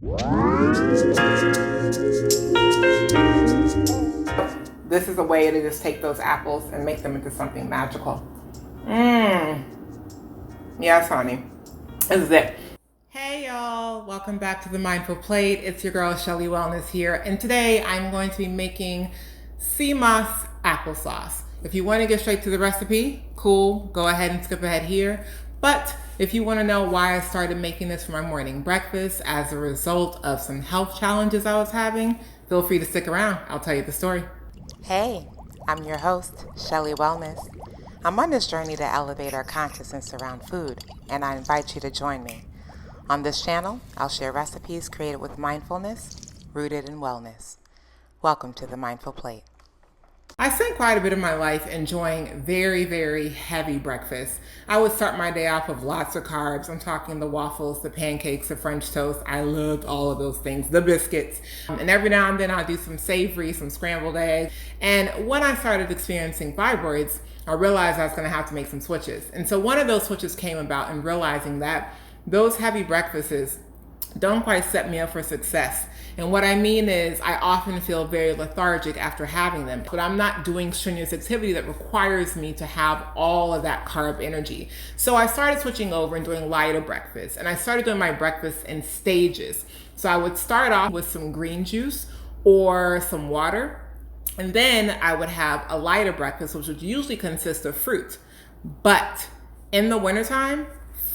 This is a way to just take those apples and make them into something magical. Mmm. Yes, honey. This is it. Hey y'all, welcome back to the Mindful Plate. It's your girl Shelly Wellness here, and today I'm going to be making sea moss applesauce. If you want to get straight to the recipe, cool, go ahead and skip ahead here. But if you want to know why I started making this for my morning breakfast as a result of some health challenges I was having, feel free to stick around. I'll tell you the story. Hey, I'm your host, Shelly Wellness. I'm on this journey to elevate our consciousness around food, and I invite you to join me. On this channel, I'll share recipes created with mindfulness, rooted in wellness. Welcome to the Mindful Plate. I spent quite a bit of my life enjoying very, very heavy breakfast. I would start my day off with lots of carbs. I'm talking the waffles, the pancakes, the French toast. I loved all of those things, the biscuits. And every now and then I'll do some savory, some scrambled eggs. And when I started experiencing fibroids, I realized I was going to have to make some switches. And so one of those switches came about in realizing that those heavy breakfasts don't quite set me up for success. And what I mean is I often feel very lethargic after having them, but I'm not doing strenuous activity that requires me to have all of that carb energy. So I started switching over and doing lighter breakfast, and I started doing my breakfast in stages. So I would start off with some green juice or some water, and then I would have a lighter breakfast, which would usually consist of fruit. But in the wintertime,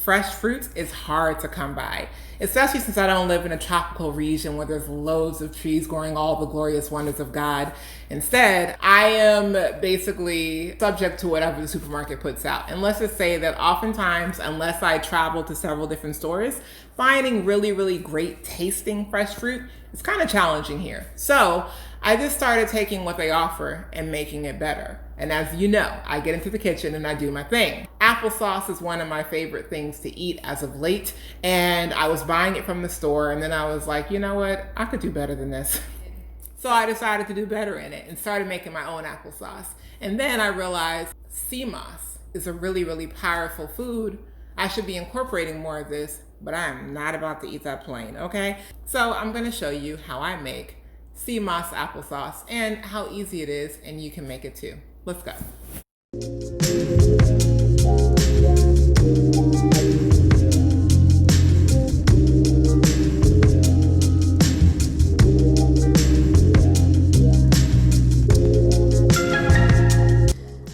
fresh fruit is hard to come by, especially since I don't live in a tropical region where there's loads of trees growing all the glorious wonders of God. Instead, I am basically subject to whatever the supermarket puts out. And let's just say that oftentimes, unless I travel to several different stores, finding really, really great tasting fresh fruit is kind of challenging here. So I just started taking what they offer and making it better. And as you know, I get into the kitchen and I do my thing. Applesauce is one of my favorite things to eat as of late. And I was buying it from the store, and then I was like, you know what? I could do better than this. So I decided to do better in it and started making my own applesauce. And then I realized sea moss is a really, really powerful food. I should be incorporating more of this, but I am not about to eat that plain, okay? So I'm gonna show you how I make sea moss applesauce and how easy it is, and you can make it too. Let's go.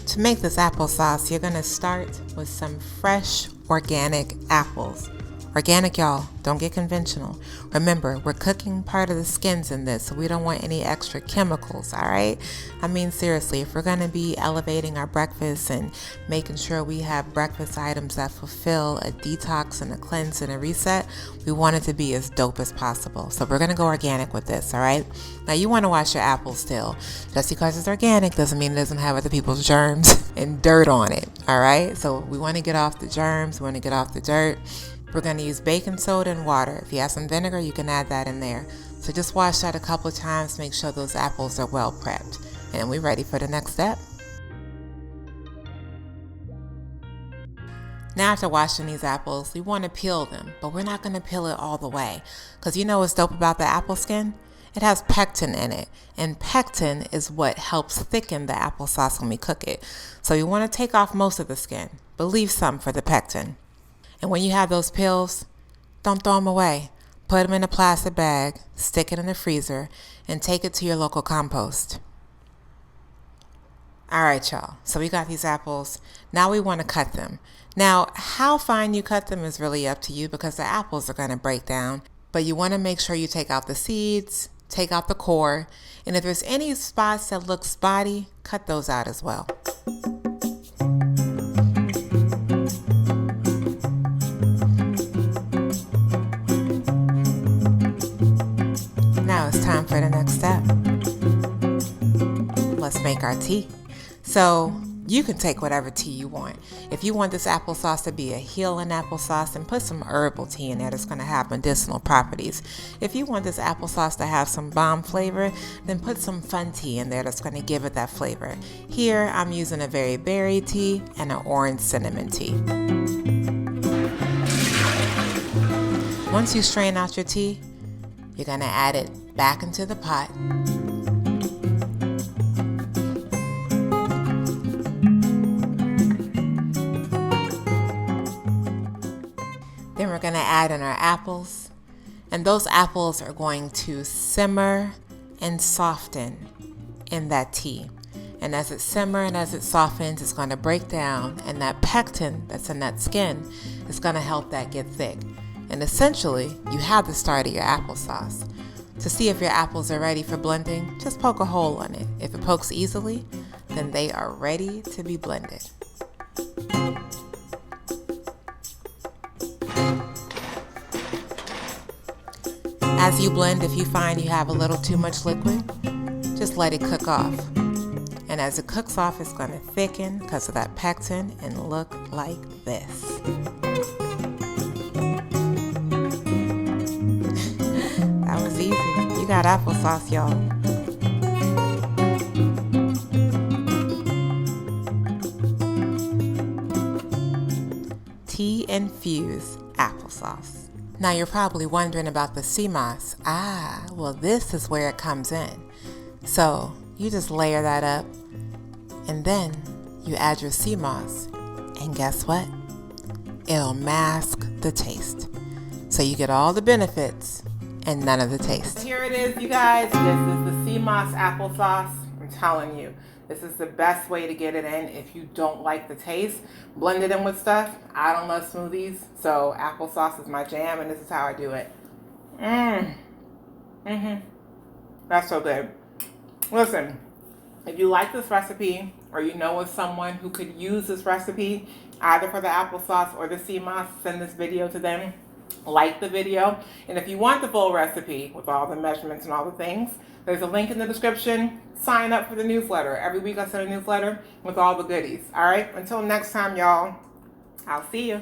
To make this applesauce, you're gonna start with some fresh organic apples. Organic, y'all, don't get conventional. Remember, we're cooking part of the skins in this, so we don't want any extra chemicals, all right? I mean, seriously, if we're gonna be elevating our breakfast and making sure we have breakfast items that fulfill a detox and a cleanse and a reset, we want it to be as dope as possible. So we're gonna go organic with this, all right? Now, you wanna wash your apples still. Just because it's organic doesn't mean it doesn't have other people's germs and dirt on it, all right? So we wanna get off the germs, we wanna get off the dirt. We're going to use baking soda and water. If you have some vinegar, you can add that in there. So just wash that a couple of times, make sure those apples are well prepped. And we're ready for the next step. Now after washing these apples, we want to peel them, but we're not going to peel it all the way. Because you know what's dope about the apple skin? It has pectin in it. And pectin is what helps thicken the applesauce when we cook it. So you want to take off most of the skin, but leave some for the pectin. And when you have those peels, don't throw them away. Put them in a plastic bag, stick it in the freezer, and take it to your local compost. All right, y'all. So we got these apples. Now we want to cut them. Now, how fine you cut them is really up to you because the apples are going to break down. But you want to make sure you take out the seeds, take out the core, and if there's any spots that look spotty, cut those out as well. Now it's time for the next step. Let's make our tea. So you can take whatever tea you want. If you want this applesauce to be a healing applesauce, then put some herbal tea in there that's going to have medicinal properties. If you want this applesauce to have some bomb flavor, then put some fun tea in there that's going to give it that flavor. Here I'm using a very berry tea and an orange cinnamon tea. Once you strain out your tea, You're going to add it back into the pot. Then we're going to add in our apples. And those apples are going to simmer and soften in that tea. And as it simmers and as it softens, it's going to break down, and that pectin that's in that skin is going to help that get thick. And essentially, you have the start of your applesauce. To see if your apples are ready for blending, just poke a hole in it. If it pokes easily, then they are ready to be blended. As you blend, if you find you have a little too much liquid, just let it cook off. And as it cooks off, it's going to thicken because of that pectin and look like this. That was easy. You got applesauce, y'all. Tea infused applesauce. Now you're probably wondering about the sea moss. Well, this is where it comes in. So you just layer that up, and then you add your sea moss, and guess what? It'll mask the taste. So you get all the benefits and none of the taste. Here it is, you guys. This is the sea moss applesauce. I'm telling you, this is the best way to get it in if you don't like the taste. Blend it in with stuff. I don't love smoothies, so applesauce is my jam, and this is how I do it. That's so good. Listen, if you like this recipe, or you know of someone who could use this recipe, either for the applesauce or the sea moss, send this video to them. Like the video. And if you want the full recipe with all the measurements and all the things, there's a link in the description. Sign up for the newsletter. Every week I send a newsletter with all the goodies. All right? Until next time, y'all. I'll see you.